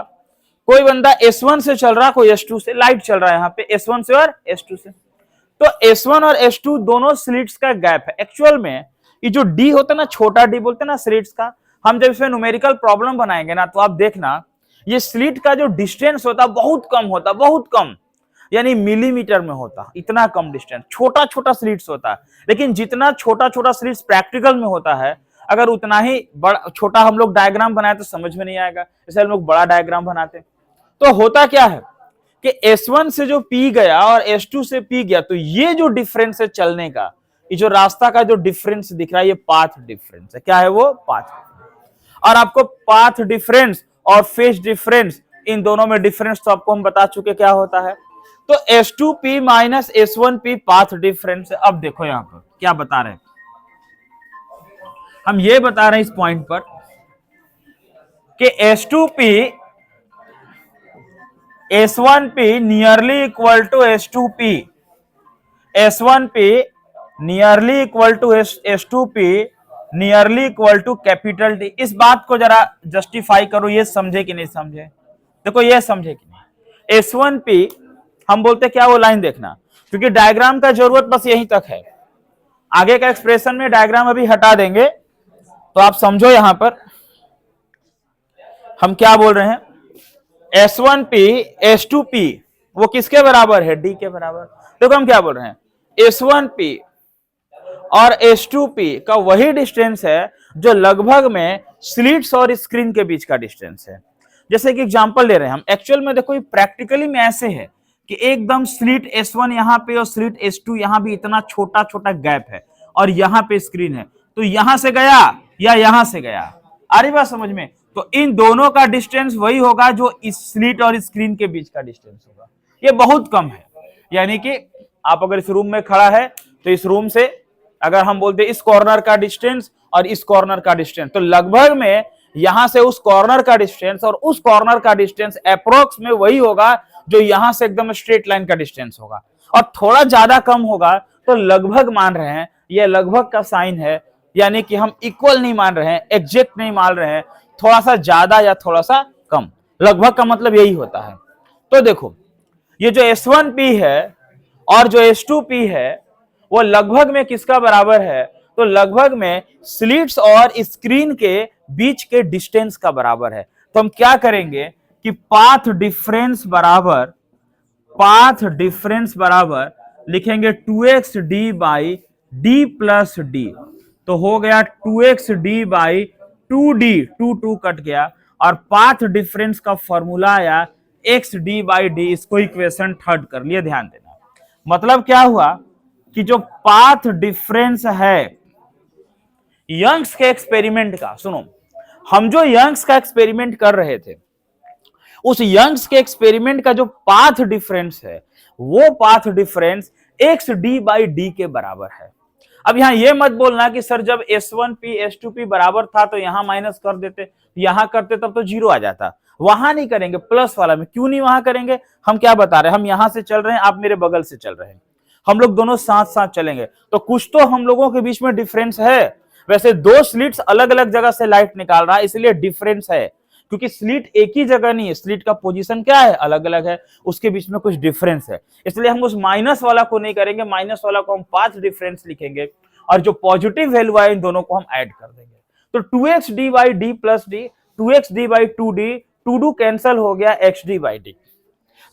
कोई बंदा S1 से चल रहा, कोई S2 से, लाइट चल रहा है यहाँ पे S1 से और S2 से। तो S1 और S2 दोनों स्लिट्स का गैप है। एक्चुअल में ये जो D होता है ना, छोटा d बोलते हैं ना स्लिट्स का, हम जब इसमें न्यूमेरिकल प्रॉब्लम बनाएंगे ना तो आप देखना ये स्लिट का जो डिस्टेंस होता बहुत कम होता, बहुत कम, यानी मिलीमीटर में होता, इतना कम डिस्टेंस, छोटा छोटा स्लिट्स होता है। लेकिन जितना छोटा छोटा स्लिट्स प्रैक्टिकल में होता है, अगर उतना ही बड़ा छोटा हम लोग डायग्राम बनाए तो समझ में नहीं आएगा, जैसे हम लोग बड़ा डायग्राम बनाते। तो होता क्या है कि S1 से जो P गया और S2 से P गया, तो ये जो डिफरेंस है चलने का, ये जो रास्ता का जो डिफरेंस दिख रहा है, ये पाथ डिफरेंस है। क्या है वो, पाथ। और आपको पाथ डिफरेंस और फेज डिफरेंस, इन दोनों में डिफरेंस तो आपको हम बता चुके क्या होता है। तो S2P minus S1P path difference है। अब देखो यहां पर क्या बता रहे हैं, हम ये बता रहे हैं इस पॉइंट पर कि S2P S1P nearly equal to S2P, S1P nearly equal to S2P nearly equal to capital D। इस बात को जरा जस्टिफाई करो, ये समझे कि नहीं समझे। देखो ये समझे कि नहीं, S1P हम बोलते क्या, वो लाइन देखना, क्योंकि डायग्राम का जरूरत बस यहीं तक है, आगे का एक्सप्रेशन में डायग्राम अभी हटा देंगे। तो आप समझो यहां पर हम क्या बोल रहे हैं, S1P S2P वो किसके बराबर है, D के बराबर। देखो हम क्या बोल रहे हैं, S1P और S2P का वही डिस्टेंस है जो लगभग में स्लिट्स और स्क्रीन के बीच का डिस्टेंस है। जैसे कि एग्जांपल ले रहे हैं हम, एक्चुअल में देखो प्रैक्टिकली में ऐसे है कि एकदम स्लिट S1 यहाँ पे और स्लिट S2 यहाँ भी इतना छोटा छोटा गैप है, और यहाँ पे स्क्रीन है, तो यहां से गया या यहां से गया, आ रही बात समझ में। तो इन दोनों का डिस्टेंस वही होगा जो इस स्लिट और स्क्रीन के बीच का डिस्टेंस होगा, ये बहुत कम है। यानी कि आप अगर इस रूम में खड़ा है तो इस रूम से अगर हम बोलते इस कॉर्नर का डिस्टेंस और इस कॉर्नर का डिस्टेंस, तो लगभग में यहां से उस कॉर्नर का डिस्टेंस और उस कॉर्नर का डिस्टेंस अप्रोक्स में वही होगा जो यहां से एकदम स्ट्रेट लाइन का डिस्टेंस होगा। और थोड़ा ज्यादा कम होगा तो लगभग मान रहे हैं, यह लगभग का साइन है, यानी कि हम इक्वल नहीं मान रहे हैं, एग्जैक्ट नहीं मान रहे हैं, थोड़ा सा ज्यादा या थोड़ा सा कम। लगभग का मतलब यही होता है। तो देखो ये जो S1P है और जो S2P है वो लगभग में किसका बराबर है, तो लगभग में स्लिट्स और स्क्रीन के बीच के डिस्टेंस का बराबर है। तो हम क्या करेंगे कि पाथ डिफरेंस बराबर लिखेंगे 2xd by D plus D. तो हो गया 2xd बाई 2d, 2 कट गया, और पाथ डिफरेंस का फॉर्मूला आया xd बाई डी। इसको इक्वेशन थर्ड कर लिए। ध्यान देना, मतलब क्या हुआ कि जो पाथ डिफरेंस है यंग्स के एक्सपेरिमेंट का, सुनो हम जो यंग्स का एक्सपेरिमेंट कर रहे थे उस यंग्स के एक्सपेरिमेंट का जो पाथ डिफरेंस है वो path difference xd by D के बराबर है। अब यहां यह मत बोलना कि सर जब S1P S2P बराबर था तो यहां माइनस कर देते, यहां करते तब तो जीरो आ जाता। वहां नहीं करेंगे, प्लस वाला में। क्यों नहीं वहां करेंगे, हम क्या बता रहे हैं, हम यहां से चल रहे हैं, आप मेरे बगल से चल रहे हैं, हम लोग दोनों साथ साथ चलेंगे तो कुछ तो हम लोगों के बीच में डिफरेंस है। वैसे दो स्लिट्स अलग अलग जगह से लाइट निकाल रहा है इसलिए डिफरेंस है, क्योंकि स्लिट एक ही जगह नहीं है, स्लिट का पोजीशन क्या है, अलग अलग है, उसके बीच में कुछ डिफरेंस है। इसलिए हम उस माइनस वाला को नहीं करेंगे, माइनस वाला को हम पाथ डिफरेंस लिखेंगे और जो पॉजिटिव वैल्यू है इन दोनों को हम ऐड कर देंगे। तो 2xd by D plus D, 2xd by 2d, 2 cancel हो गया, xd बाई डी।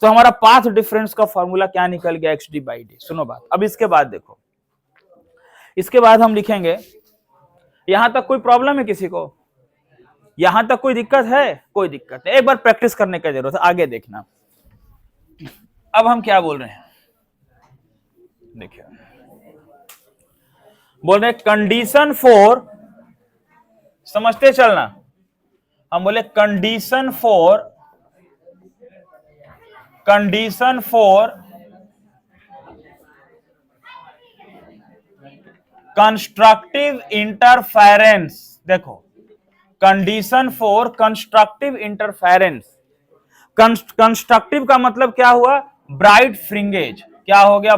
तो हमारा पाथ डिफरेंस का फॉर्मूला क्या निकल गया, xd बाई डी। सुनो बात, अब इसके बाद देखो, इसके बाद हम लिखेंगे, यहां तक कोई प्रॉब्लम है किसी को, यहां तक कोई दिक्कत है, कोई दिक्कत है, एक बार प्रैक्टिस करने की जरूरत है, आगे देखना। अब हम क्या बोल रहे हैं, देखिए बोल रहे कंडीशन फॉर, समझते चलना, हम बोले कंडीशन फॉर कंस्ट्रक्टिव इंटरफेरेंस। देखो condition for constructive interference, constructive का मतलब क्या हुआ, ब्राइट फ्रिंगेज। क्या हो गया,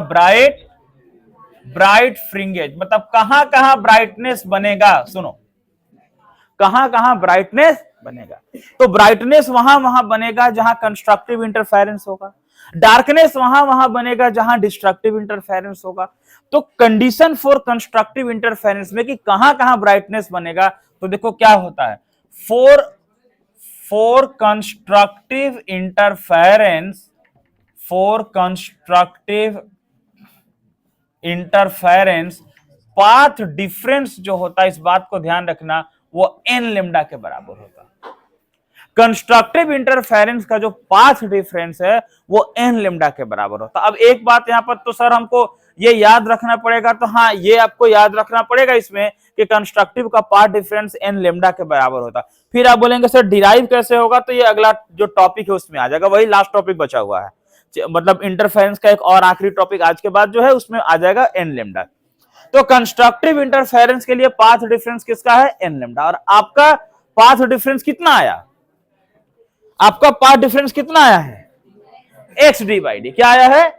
ब्राइट फ्रिंगेज, मतलब कहां कहां ब्राइटनेस बनेगा। सुनो कहां कहां ब्राइटनेस बनेगा, तो ब्राइटनेस वहां वहां बनेगा जहां कंस्ट्रक्टिव इंटरफेरेंस होगा, डार्कनेस वहां वहां बनेगा जहां डिस्ट्रक्टिव इंटरफेरेंस होगा। तो कंडीशन फॉर कंस्ट्रक्टिव इंटरफेरेंस में कि कहां कहां ब्राइटनेस बनेगा, तो देखो क्या होता है, for constructive interference path difference जो होता है, इस बात को ध्यान रखना, वो n लेमडा के बराबर होता है। कंस्ट्रक्टिव इंटरफेरेंस का जो पाथ डिफरेंस है वो n लेमडा के बराबर होता है। अब एक बात यहां पर तो सर हमको ये याद रखना पड़ेगा, तो हाँ ये आपको याद रखना पड़ेगा इसमें कि कंस्ट्रक्टिव का पाथ डिफरेंस n लेमडा के बराबर होता है। फिर आप बोलेंगे सर डिराइव कैसे होगा, तो ये अगला जो टॉपिक है उसमें आ जाएगा, वही लास्ट टॉपिक बचा हुआ है, मतलब इंटरफेरेंस का एक और आखिरी टॉपिक आज के बाद जो है उसमें आ जाएगा n लेमडा। तो कंस्ट्रक्टिव इंटरफेरेंस के लिए पाथ डिफरेंस किसका है, n लेमडा। और आपका पाथ डिफरेंस कितना आया, आपका पाथ डिफरेंस कितना आया है, xd बाई डी। क्या आया है,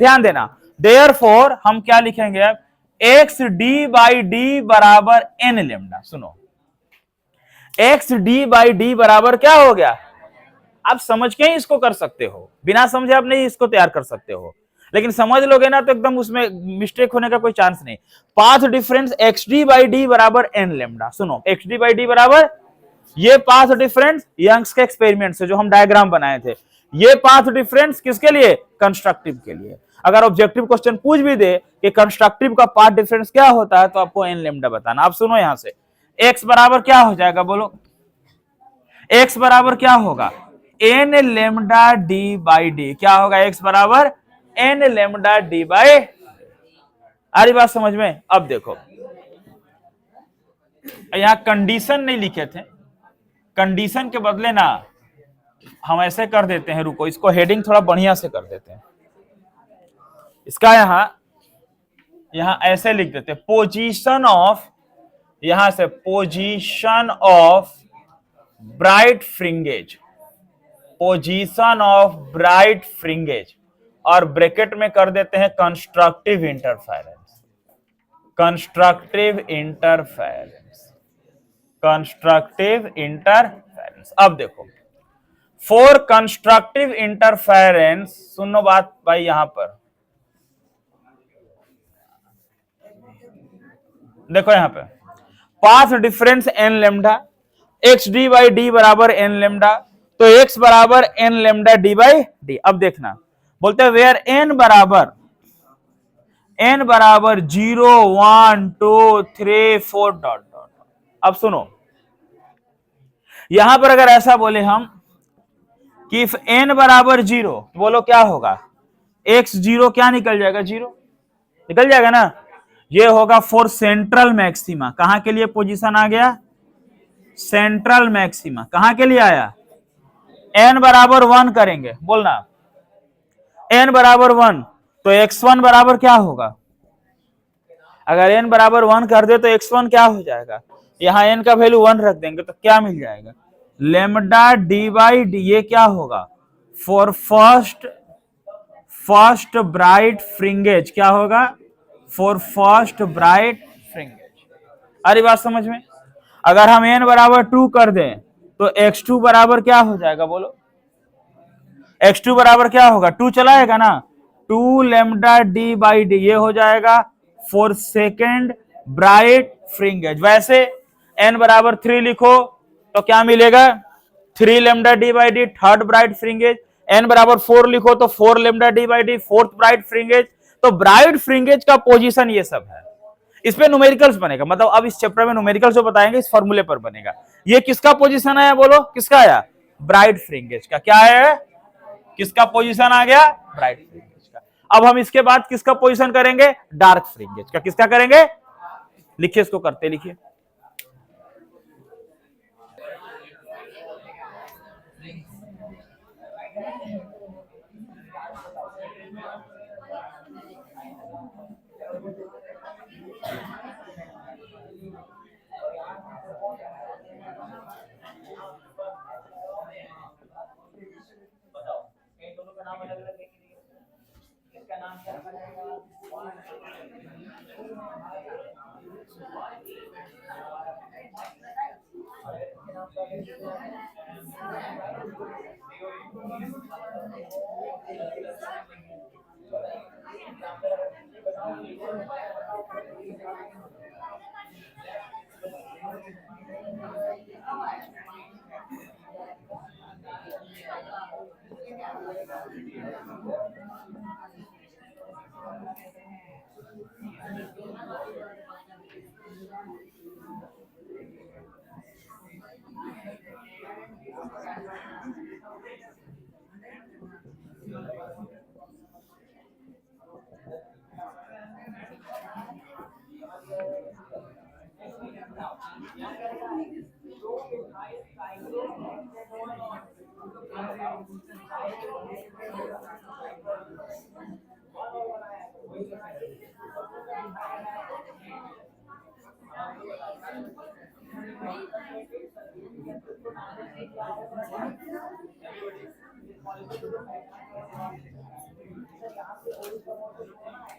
ध्यान देना, देयरफॉर हम क्या लिखेंगे अब, xd बाई डी बराबर n लेमडा। सुनो xd बाई डी बराबर क्या हो गया, आप समझ के ही इसको कर सकते हो, बिना समझे आप नहीं इसको तैयार कर सकते हो, लेकिन समझ लोगे ना तो एकदम उसमें मिस्टेक होने का कोई चांस नहीं। Path difference xd by d बराबर n लेमडा। सुनो xd बाई डी बराबर, ये पाथ डिफरेंस यंग्स के एक्सपेरिमेंट से जो हम डायग्राम बनाए थे, ये पाथ डिफरेंस किसके लिए, कंस्ट्रक्टिव के लिए। अगर ऑब्जेक्टिव क्वेश्चन पूछ भी दे कि कंस्ट्रक्टिव का पाथ डिफरेंस क्या होता है, तो आपको n लेमडा बताना। आप सुनो यहां से, x बराबर क्या हो जाएगा, बोलो x बराबर क्या होगा, n lambda D by D. क्या होगा, x बराबर n लेमडा डी बाई, आ रही बात समझ में। अब देखो यहां कंडीशन नहीं लिखे थे, कंडीशन के बदले ना हम ऐसे कर देते हैं, रुको इसको हेडिंग थोड़ा बढ़िया से कर देते हैं। इसका यहां यहां ऐसे लिख देते, पोजीशन ऑफ, यहां से position of bright fringes, position of bright fringes, और ब्रैकेट में कर देते हैं constructive interference, constructive interference, constructive interference. अब देखो, फॉर कंस्ट्रक्टिव इंटरफेरेंस, सुनो बात भाई, यहां पर देखो, यहां पे path difference n lambda, x d by d बराबर एन लेमडा, तो एक्स बराबर n lambda D by d. अब देखना, बोलते हैं वेयर एन बराबर 0 1 2 3 4 डॉट डॉट। अब सुनो, यहां पर अगर ऐसा बोले हम कि इफ एन बराबर 0, बोलो क्या होगा, एक्स 0 क्या निकल जाएगा, 0 निकल जाएगा ना। ये होगा फॉर सेंट्रल मैक्सिमा, कहां के लिए पोजीशन आ गया, सेंट्रल मैक्सिमा। कहां के लिए आया, एन बराबर 1 करेंगे, बोलना एन बराबर 1, तो x1 बराबर क्या होगा, अगर n बराबर 1 कर दे तो x1 क्या हो जाएगा, यहां n का वैल्यू 1 रख देंगे तो क्या मिल जाएगा, लेमडा डी बाई डी। ये क्या होगा, फॉर फर्स्ट ब्राइट फ्रिंगेज, क्या होगा, फॉर फर्स्ट ब्राइट फ्रिंगेज। अरे बात समझ में। अगर हम n बराबर 2 कर दें तो x2 बराबर क्या हो जाएगा, बोलो x2 बराबर क्या होगा, 2 चलाएगा ना, 2 लेमडा डी बाई डी, ये हो जाएगा फॉर सेकेंड ब्राइट फ्रिंगेज। वैसे n बराबर 3 लिखो तो क्या मिलेगा, 3 lambda D by D, third bright fringes. n बराबर 4 लिखो तो 4 lambda D by D, fourth bright fringes. तो ब्राइट फ्रिंगेज का पोजीशन ये सब है, इस पे न्यूमेरिकल्स बनेगा, मतलब अब इस चैप्टर में न्यूमेरिकल्स जो बताएंगे इस फॉर्मूले पर बनेगा। ये किसका पोजीशन आया, बोलो किसका आया, ब्राइट फ्रिंगेज का। क्या है, किसका पोजीशन आ गया, ब्राइट फ्रिंगेज का। अब हम इसके बाद किसका पोजीशन करेंगे, डार्क फ्रिंगेज का। किसका करेंगे, लिखिए इसको, करते लिखिए।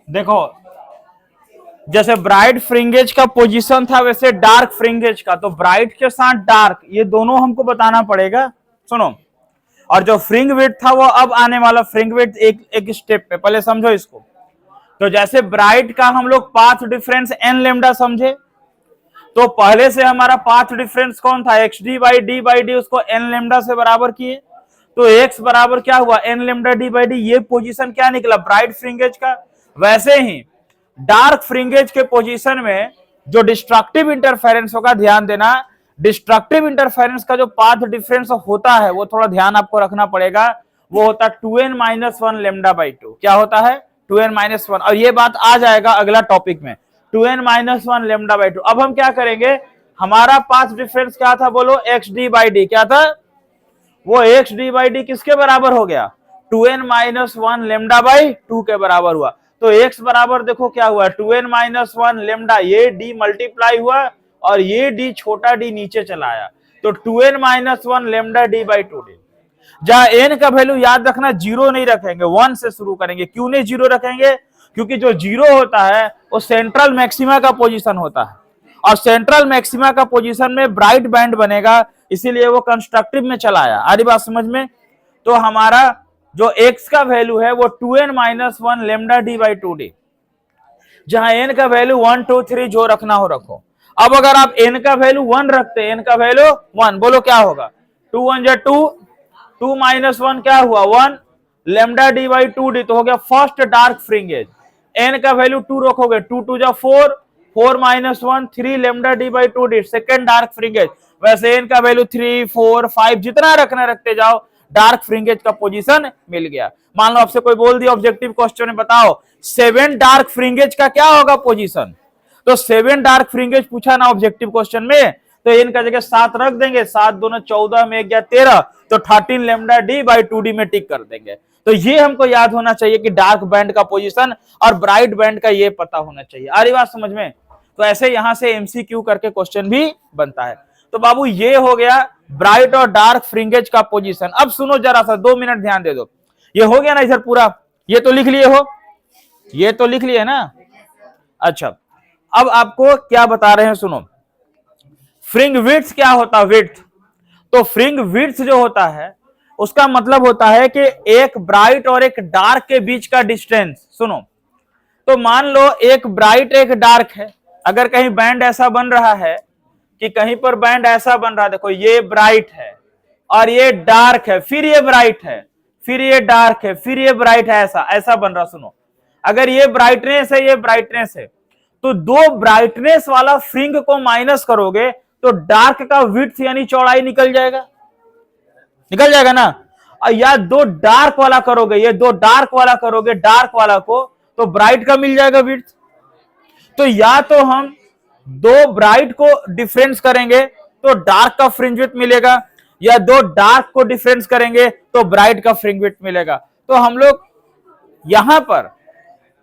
देखो, जैसे ब्राइट फ्रिंगेज का पोजीशन था वैसे डार्क फ्रिंगेज का, तो ब्राइट के साथ डार्क ये दोनों हमको बताना पड़ेगा। सुनो, और जो फ्रिंग विड्थ था वो अब आने वाला फ्रिंग विड्थ एक स्टेप पे, पहले समझो इसको। तो जैसे ब्राइट का हम लोग पाथ डिफरेंस एन लेमडा समझे, तो पहले से हमारा पाथ डिफरेंस कौन था, एक्स डी बाई डी, उसको एन लेमडा से बराबर किए, तो एक्स बराबर क्या हुआ, n lambda D by d. ये पोजीशन क्या निकला, ब्राइट फ्रिंगेज का। वैसे ही डार्क फ्रिंगेज के पोजीशन में जो डिस्ट्रक्टिव इंटरफेरेंस होगा, ध्यान देना, डिस्ट्रक्टिव इंटरफेरेंस का जो पाथ डिफरेंस होता है वो थोड़ा ध्यान आपको रखना पड़ेगा, वो होता है 2n-1 लेमडा बाई 2। क्या होता है, 2n-1, और ये बात आ जाएगा अगला टॉपिक में, 2n-1 लेमडा बाई 2। अब हम क्या करेंगे, हमारा पाथ डिफरेंस क्या था, बोलो एक्स डी बाई डी। क्या था, वो एक्स डी बाई डी किसके बराबर हो गया, 2n-1 लेमडा बाई 2 के बराबर हुआ। तो x बराबर देखो क्या हुआ 2n माइनस 1 लेमडा, ये d मल्टीप्लाई हुआ और ये d छोटा d नीचे चला आया, तो 2n minus 1 lambda d by 2d। जहां n का वैल्यू याद रखना जीरो नहीं रखेंगे, 1 से शुरू करेंगे। क्यों नहीं जीरो रखेंगे? क्योंकि जो जीरो होता है वो सेंट्रल मैक्सिमा का पोजीशन होता है, और सेंट्रल मैक्सिमा का पोजीशन में ब्राइट बैंड बनेगा, इसीलिए वो कंस्ट्रक्टिव में चला आया। आ रही बात समझ में? तो हमारा जो x का वैल्यू है वो 2n minus 1 lambda D by 2d, जहां n का वैल्यू 1 2 3 जो रखना हो रखो। अब अगर आप n का वैल्यू 1 रखते हैं, n का वैल्यू 1, बोलो क्या होगा? 2 1 जा 2, 2 माइनस 1 क्या हुआ 1 लेमडा डी बाई 2d, तो हो गया फर्स्ट डार्क फ्रिंगेज। n का वैल्यू 2 रखोगे, 2 2 जा 4, 4 minus 1 3 lambda D by 2d, second dark fringes. वैसे n का वैल्यू 3 4 5 जितना रखना रखते जाओ, डार्क फ्रिंगेज का पोजीशन मिल गया। मान लो आपसे कोई बोल दिया ऑब्जेक्टिव क्वेश्चन में बताओ 7 डार्क फ्रिंगेज का क्या होगा पोजीशन, तो 7 डार्क फ्रिंगेज पूछा ना ऑब्जेक्टिव क्वेश्चन में, तो n का जगह 7 रख देंगे, 7 दूना 14 में 1 गया 13, तो 13 लेमडा डी बाई 2d में टिक कर देंगे। तो ये हमको याद होना चाहिए कि डार्क बैंड का पोजीशन और ब्राइट बैंड का ये पता होना चाहिए। आ रही बात समझ में? तो ऐसे यहां से एमसीक्यू करके क्वेश्चन भी बनता है। तो बाबू ये हो गया ब्राइट और डार्क फ्रिंगेज का पोजीशन। अब सुनो जरा सा, 2 मिनट ध्यान दे दो। ये हो गया ना इधर पूरा, ये तो लिख लिए हो, ये तो लिख लिए ना। अच्छा, अब आपको क्या बता रहे हैं सुनो, फ्रिंग विड्थ क्या होता है? विड्थ, तो फ्रिंग विड्थ जो होता है उसका मतलब होता है कि एक ब्राइट और एक डार्क के बीच का डिस्टेंस। सुनो, तो मान लो एक ब्राइट एक डार्क है, अगर कहीं बैंड ऐसा बन रहा है कि कहीं पर बैंड ऐसा बन रहा है, देखो ये ब्राइट है और ये डार्क है, फिर ये ब्राइट है, फिर ये डार्क है, फिर ये ब्राइट है, ऐसा ऐसा बन रहा। सुनो, अगर ये ब्राइटनेस है, ये ब्राइटनेस है, तो दो ब्राइटनेस वाला फ्रिंग को माइनस करोगे तो डार्क का विड्थ यानी चौड़ाई निकल जाएगा, निकल जाएगा ना। या दो डार्क वाला करोगे, ये दो डार्क वाला करोगे डार्क वाला को, तो ब्राइट का मिल जाएगा विड्थ। तो या तो हम दो ब्राइट को डिफरेंस करेंगे तो डार्क का फ्रिंज विड्थ मिलेगा, या दो डार्क को डिफरेंस करेंगे तो ब्राइट का फ्रिंज विड्थ मिलेगा। तो हम लोग यहां पर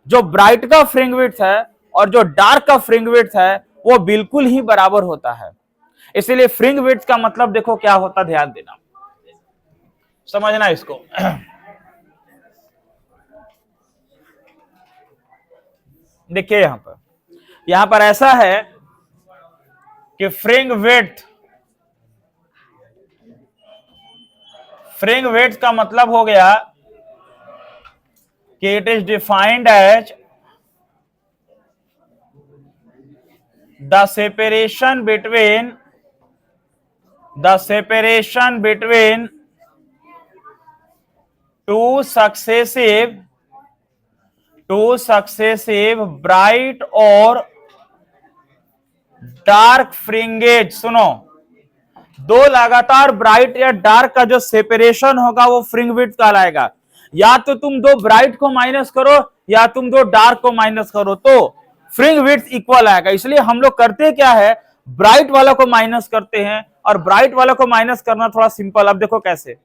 जो ब्राइट का फ्रिंज विड्थ है और जो डार्क का फ्रिंज विड्थ है वो बिल्कुल ही बराबर होता है। इसीलिए फ्रिंज विड्थ का मतलब देखो क्या होता, ध्यान देना, समझना इसको। देखिए यहां पर ऐसा है कि फ्रिंज विड्थ का मतलब हो गया कि it is defined as the separation between two successive bright और डार्क फ्रिंगेज। सुनो, दो लगातार ब्राइट या डार्क का जो सेपरेशन होगा वो फ्रिंज विड्थ कहलाएगा। या तो तुम दो ब्राइट को माइनस करो या तुम दो डार्क को माइनस करो, तो फ्रिंज विड्थ इक्वल आएगा। इसलिए हम लोग करते क्या है, ब्राइट वाला को माइनस करते हैं, और ब्राइट वाला को माइनस करना थोड़ा सिंपल। अब देखो कैसे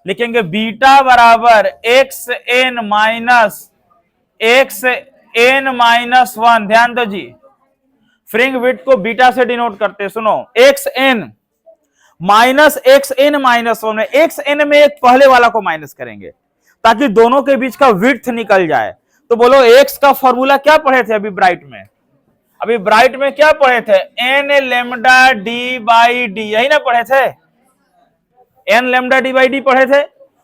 लिखेंगे, बीटा बराबर एक्स एन माइनस 1। ध्यान दो जी, फ्रिंज विड्थ को बीटा से डिनोट करते हैं। सुनो, x N minus x N minus 1 में एक्स एन में एक पहले वाला को माइनस करेंगे ताकि दोनों के बीच का विड्थ निकल जाए। तो बोलो एक्स का फॉर्मूला क्या पढ़े थे अभी ब्राइट में? अभी ब्राइट में क्या पढ़े थे? N lambda D by d, यही ना पढ़े थे? N lambda D by d पढ़े थे।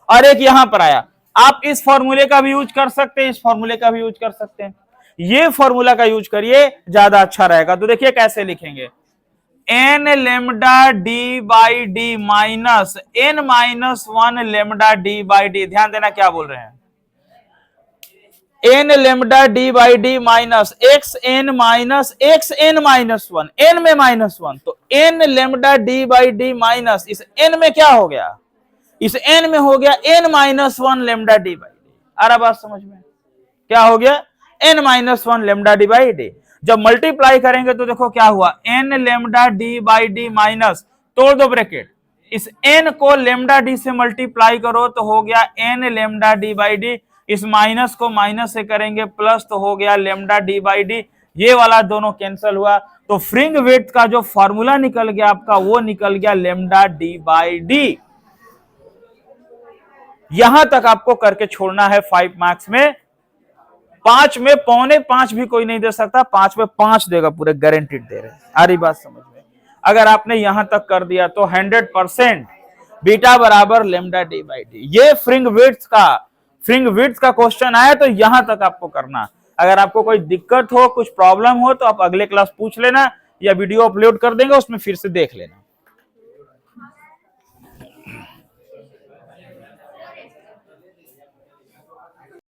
और एक यहां पर आया, आप इस फॉर्मूले का भी यूज कर सकते हैं, इस फॉर्मूले का भी यूज कर सकते हैं, ये फॉर्मूला का यूज करिए, ज्यादा अच्छा रहेगा। तो देखिए कैसे लिखेंगे, N lambda D by D minus N minus 1 lambda D by D. ध्यान देना क्या बोल रहे हैं, N lambda D by D minus x N minus 1, N में माइनस 1, तो N lambda D by D minus इस एन में क्या हो गया, इस एन में हो गया N minus 1 lambda D by D. आ रहा बात समझ में? क्या हो गया, N minus 1 lambda D by d. जब मल्टीप्लाई करेंगे तो देखो क्या हुआ, n lambda D by D minus, तोड़ दो ब्रैकेट, इस एन को लेमडा डी से मल्टीप्लाई करो तो हो गया n lambda D by d. इस माइनस को माइनस से करेंगे प्लस, तो हो गया लेमडा डी बाई डी, ये वाला दोनों कैंसिल हुआ, तो फ्रिंग विड्थ का जो फॉर्मूला निकल गया आपका वो निकल गया लेमडा डी बाई डी। यहां तक आपको करके छोड़ना है 5 मार्क्स में। 5 में 4.25 भी कोई नहीं दे सकता, 5 में 5 देगा, पूरे गारंटीड दे रहे हैं। आ रही बात समझ में? अगर आपने यहां तक कर दिया तो 100% बीटा बराबर लेमडा डी बाई डी। ये फ्रिंग विड्थ का क्वेश्चन आया तो यहां तक आपको करना। अगर आपको कोई दिक्कत हो, कुछ प्रॉब्लम हो, तो आप अगले क्लास पूछ लेना या वीडियो अपलोड कर देंगे, उसमें फिर से देख लेना।